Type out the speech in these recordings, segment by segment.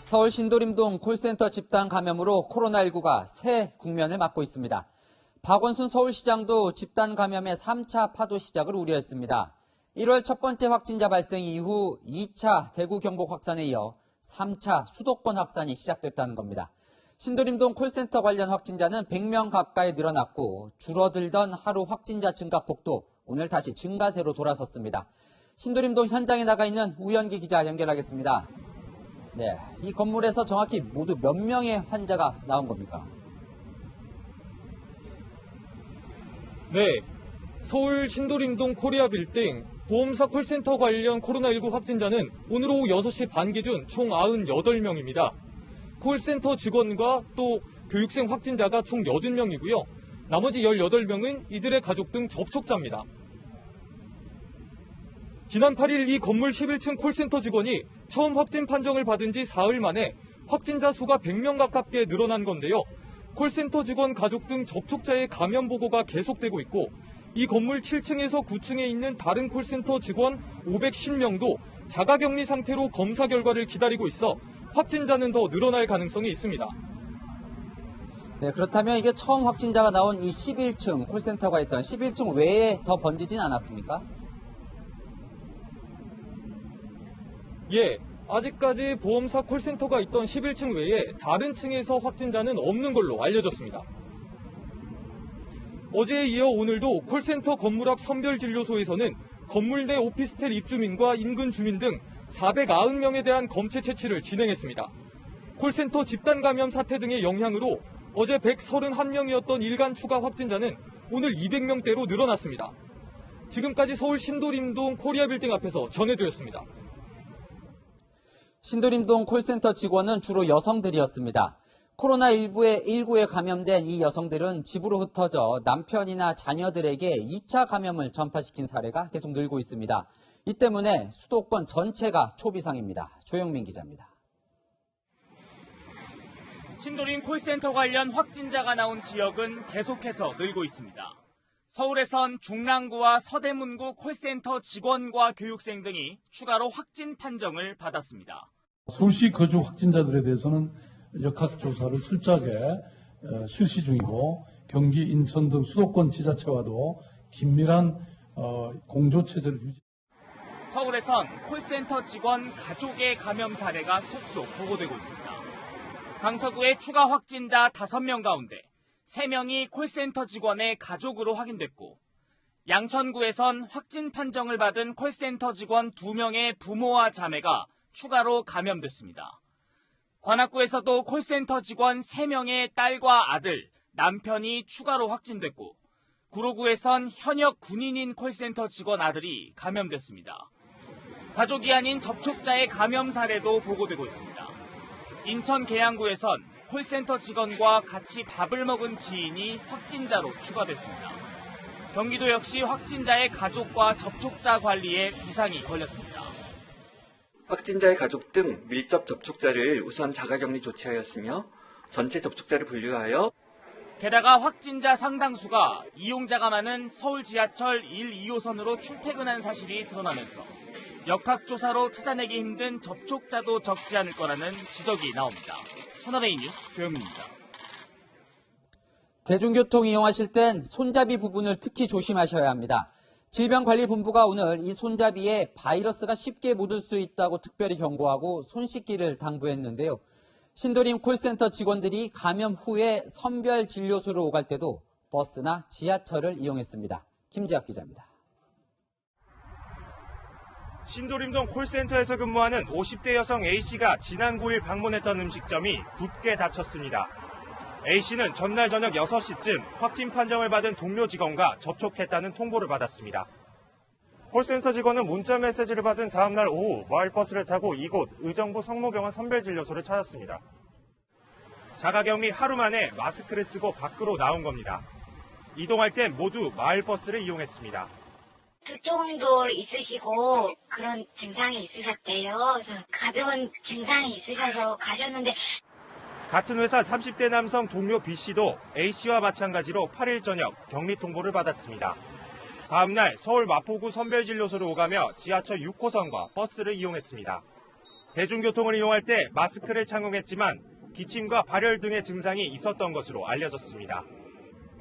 서울 신도림동 콜센터 집단 감염으로 코로나19가 새 국면을 맞고 있습니다. 박원순 서울시장도 집단 감염의 3차 파도 시작을 우려했습니다. 1월 첫 번째 확진자 발생 이후 2차 대구 경북 확산에 이어 3차 수도권 확산이 시작됐다는 겁니다. 신도림동 콜센터 관련 확진자는 100명 가까이 늘어났고 줄어들던 하루 확진자 증가폭도 오늘 다시 증가세로 돌아섰습니다. 신도림동 현장에 나가 있는 우연기 기자 연결하겠습니다. 네, 이 건물에서 정확히 모두 몇 명의 환자가 나온 겁니까? 네, 서울 신도림동 코리아 빌딩 보험사 콜센터 관련 코로나19 확진자는 오늘 오후 6시 반 기준 총 98명입니다. 콜센터 직원과 또 교육생 확진자가 총 80명이고요. 나머지 18명은 이들의 가족 등 접촉자입니다. 지난 8일 이 건물 11층 콜센터 직원이 처음 확진 판정을 받은 지 사흘 만에 확진자 수가 100명 가깝게 늘어난 건데요. 콜센터 직원 가족 등 접촉자의 감염 보고가 계속되고 있고 이 건물 7층에서 9층에 있는 다른 콜센터 직원 510명도 자가격리 상태로 검사 결과를 기다리고 있어 확진자는 더 늘어날 가능성이 있습니다. 네, 그렇다면 이게 처음 확진자가 나온 이 11층 콜센터가 있던 11층 외에 더 번지진 않았습니까? 예, 아직까지 보험사 콜센터가 있던 11층 외에 다른 층에서 확진자는 없는 걸로 알려졌습니다. 어제에 이어 오늘도 콜센터 건물 앞 선별진료소에서는 건물 내 오피스텔 입주민과 인근 주민 등 490명에 대한 검체 채취를 진행했습니다. 콜센터 집단 감염 사태 등의 영향으로 어제 131명이었던 일간 추가 확진자는 오늘 200명대로 늘어났습니다. 지금까지 서울 신도림동 코리아 빌딩 앞에서 전해드렸습니다. 신도림동 콜센터 직원은 주로 여성들이었습니다. 코로나19에 감염된 이 여성들은 집으로 흩어져 남편이나 자녀들에게 2차 감염을 전파시킨 사례가 계속 늘고 있습니다. 이 때문에 수도권 전체가 초비상입니다. 조영민 기자입니다. 신도림 콜센터 관련 확진자가 나온 지역은 계속해서 늘고 있습니다. 서울에선 중랑구와 서대문구 콜센터 직원과 교육생 등이 추가로 확진 판정을 받았습니다. 서울시 거주 확진자들에 대해서는 역학조사를 철저하게 실시 중이고 경기, 인천 등 수도권 지자체와도 긴밀한 공조체제를 유지. 서울에선 콜센터 직원 가족의 감염 사례가 속속 보고되고 있습니다. 강서구의 추가 확진자 5명 가운데 3명이 콜센터 직원의 가족으로 확인됐고 양천구에선 확진 판정을 받은 콜센터 직원 2명의 부모와 자매가 추가로 감염됐습니다. 관악구에서도 콜센터 직원 3명의 딸과 아들, 남편이 추가로 확진됐고 구로구에선 현역 군인인 콜센터 직원 아들이 감염됐습니다. 가족이 아닌 접촉자의 감염 사례도 보고되고 있습니다. 인천 계양구에선 콜센터 직원과 같이 밥을 먹은 지인이 확진자로 추가됐습니다. 경기도 역시 확진자의 가족과 접촉자 관리에 비상이 걸렸습니다. 확진자의 가족 등 밀접 접촉자를 우선 자가격리 조치하였으며 전체 접촉자를 분류하여 게다가 확진자 상당수가 이용자가 많은 서울 지하철 1, 2호선으로 출퇴근한 사실이 드러나면서 역학조사로 찾아내기 힘든 접촉자도 적지 않을 거라는 지적이 나옵니다. 채널A 뉴스 조영민입니다. 대중교통 이용하실 땐 손잡이 부분을 특히 조심하셔야 합니다. 질병관리본부가 오늘 이 손잡이에 바이러스가 쉽게 묻을 수 있다고 특별히 경고하고 손 씻기를 당부했는데요. 신도림 콜센터 직원들이 감염 후에 선별진료소로 오갈 때도 버스나 지하철을 이용했습니다. 김지학 기자입니다. 신도림동 콜센터에서 근무하는 50대 여성 A씨가 지난 9일 방문했던 음식점이 굳게 닫혔습니다. A씨는 전날 저녁 6시쯤 확진 판정을 받은 동료 직원과 접촉했다는 통보를 받았습니다. 콜센터 직원은 문자 메시지를 받은 다음날 오후 마을버스를 타고 이곳 의정부 성모병원 선별진료소를 찾았습니다. 자가격리 하루 만에 마스크를 쓰고 밖으로 나온 겁니다. 이동할 땐 모두 마을버스를 이용했습니다. 두통도 있으시고 그런 증상이 있으셨대요. 그래서 가벼운 증상이 있으셔서 가셨는데 같은 회사 30대 남성 동료 B씨도 A씨와 마찬가지로 8일 저녁 격리 통보를 받았습니다. 다음날 서울 마포구 선별진료소를 오가며 지하철 6호선과 버스를 이용했습니다. 대중교통을 이용할 때 마스크를 착용했지만 기침과 발열 등의 증상이 있었던 것으로 알려졌습니다.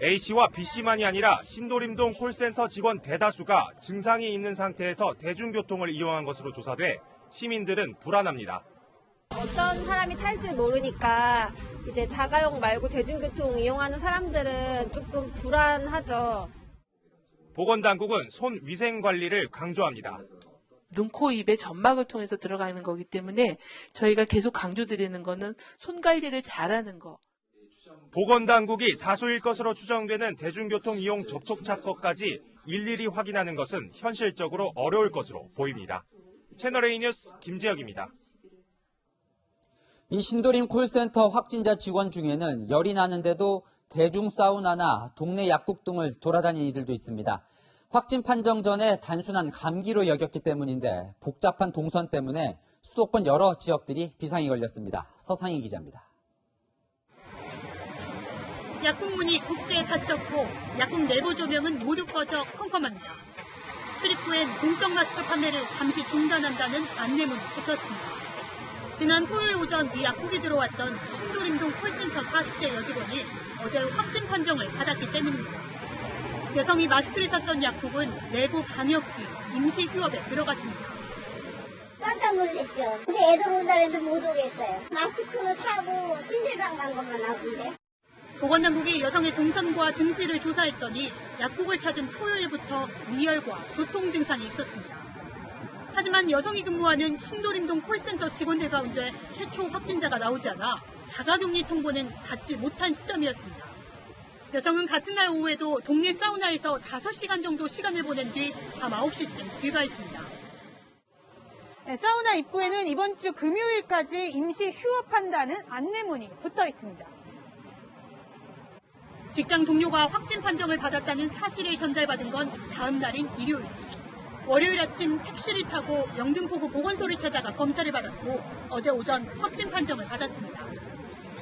A씨와 B씨만이 아니라 신도림동 콜센터 직원 대다수가 증상이 있는 상태에서 대중교통을 이용한 것으로 조사돼 시민들은 불안합니다. 어떤 사람이 탈지 모르니까 이제 자가용 말고 대중교통 이용하는 사람들은 조금 불안하죠. 보건당국은 손 위생 관리를 강조합니다. 눈, 코, 입의 점막을 통해서 들어가는 거기 때문에 저희가 계속 강조드리는 거는 손 관리를 잘하는 거. 보건당국이 다수일 것으로 추정되는 대중교통 이용 접촉자 것까지 일일이 확인하는 것은 현실적으로 어려울 것으로 보입니다. 채널A 뉴스 김지혁입니다. 이 신도림 콜센터 확진자 직원 중에는 열이 나는데도 대중 사우나나 동네 약국 등을 돌아다니는 이들도 있습니다. 확진 판정 전에 단순한 감기로 여겼기 때문인데 복잡한 동선 때문에 수도권 여러 지역들이 비상이 걸렸습니다. 서상희 기자입니다. 약국 문이 굳게 닫혔고 약국 내부 조명은 모두 꺼져 컴컴합니다. 출입구엔 공적 마스크 판매를 잠시 중단한다는 안내문이 붙었습니다. 지난 토요일 오전 이 약국에 들어왔던 신도림동 콜센터 40대 여직원이 어제 확진 판정을 받았기 때문입니다. 여성이 마스크를 샀던 약국은 내부 방역기, 임시 휴업에 들어갔습니다. 깜짝 놀랐죠. 애들 온다 해도 못 오겠어요. 마스크 사고 찜질방 간 것만 나오던데. 보건당국이 여성의 동선과 증세를 조사했더니 약국을 찾은 토요일부터 미열과 두통 증상이 있었습니다. 하지만 여성이 근무하는 신도림동 콜센터 직원들 가운데 최초 확진자가 나오지 않아 자가격리 통보는 받지 못한 시점이었습니다. 여성은 같은 날 오후에도 동네 사우나에서 5시간 정도 시간을 보낸 뒤 밤 9시쯤 귀가했습니다. 사우나 입구에는 이번 주 금요일까지 임시 휴업한다는 안내문이 붙어 있습니다. 직장 동료가 확진 판정을 받았다는 사실을 전달받은 건 다음 날인 일요일. 월요일 아침 택시를 타고 영등포구 보건소를 찾아가 검사를 받았고 어제 오전 확진 판정을 받았습니다.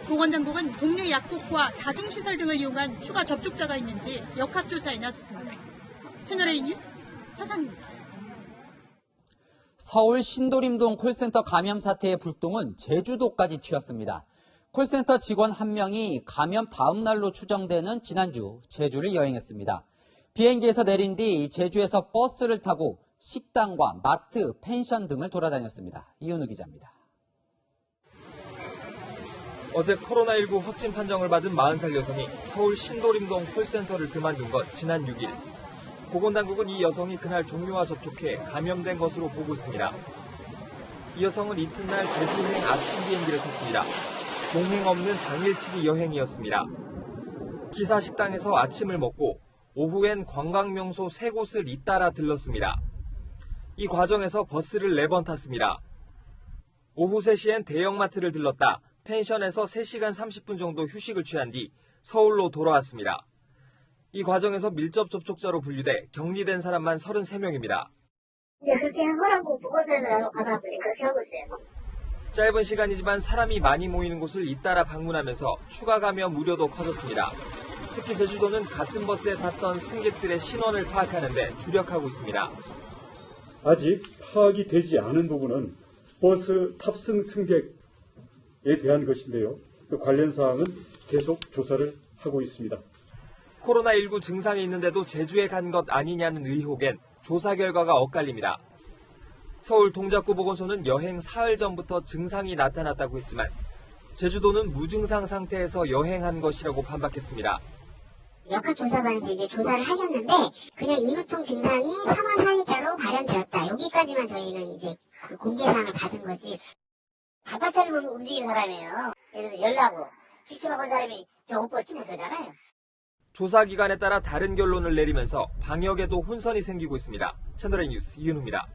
보건당국은 동네 약국과 다중시설 등을 이용한 추가 접촉자가 있는지 역학조사에 나섰습니다. 채널A 뉴스 서상입니다. 서울 신도림동 콜센터 감염 사태의 불똥은 제주도까지 튀었습니다. 콜센터 직원 한 명이 감염 다음 날로 추정되는 지난주 제주를 여행했습니다. 비행기에서 내린 뒤 제주에서 버스를 타고 식당과 마트, 펜션 등을 돌아다녔습니다. 이은우 기자입니다. 어제 코로나19 확진 판정을 받은 40살 여성이 서울 신도림동 콜센터를 그만둔 건 지난 6일. 보건당국은 이 여성이 그날 동료와 접촉해 감염된 것으로 보고 있습니다. 이 여성은 이튿날 제주행 아침 비행기를 탔습니다. 동행 없는 당일치기 여행이었습니다. 기사 식당에서 아침을 먹고 오후엔 관광명소 3곳을 잇따라 들렀습니다. 이 과정에서 버스를 4번 탔습니다. 오후 3시엔 대형마트를 들렀다 펜션에서 3시간 30분 정도 휴식을 취한 뒤 서울로 돌아왔습니다. 이 과정에서 밀접 접촉자로 분류돼 격리된 사람만 33명입니다. 이제 그렇게 하라고 보고서는 받아보지 그렇게 하고 있어요. 짧은 시간이지만 사람이 많이 모이는 곳을 잇따라 방문하면서 추가 감염 우려도 커졌습니다. 특히 제주도는 같은 버스에 탔던 승객들의 신원을 파악하는 데 주력하고 있습니다. 아직 파악이 되지 않은 부분은 버스 탑승 승객에 대한 것인데요. 관련 사항은 계속 조사를 하고 있습니다. 코로나19 증상이 있는데도 제주에 간 것 아니냐는 의혹엔 조사 결과가 엇갈립니다. 서울 동작구 보건소는 여행 사흘 전부터 증상이 나타났다고 했지만 제주도는 무증상 상태에서 여행한 것이라고 반박했습니다. 역학조사반에서 이제 조사를 하셨는데 그냥 이무통 증상이 3월 4일자로 발현되었다. 여기까지만 저희는 이제 그 공개사항을 받은 거지. 바깥차로 움직이는 사람이에요. 그래서 열나고 기침하고 온 사람이 저 옷 벗지면 되잖아요. 조사 기간에 따라 다른 결론을 내리면서 방역에도 혼선이 생기고 있습니다. 채널A 뉴스 이은우입니다.